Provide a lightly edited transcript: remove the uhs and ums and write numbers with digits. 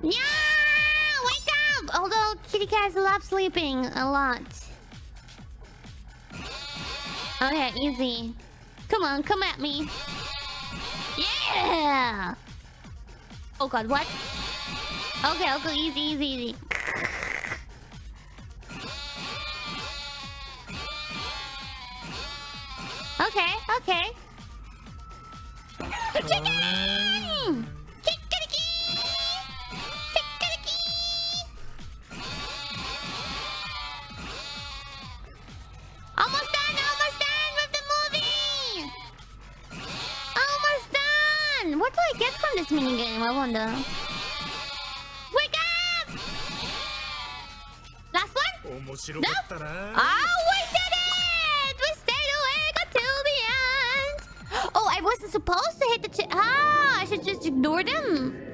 Yeah! Wake up! Although kitty cats love sleeping a lot. Okay, easy. Come on, come at me. Yeah! Oh god, what? Okay, I'll go easy. Okay. Chicken! Almost done with the movie! Almost done! What do I get from this minigame, I wonder? Wake up! Last one? No? Oh, we did it! We stayed awake until the end! Oh, I wasn't supposed to hit the I should just ignore them.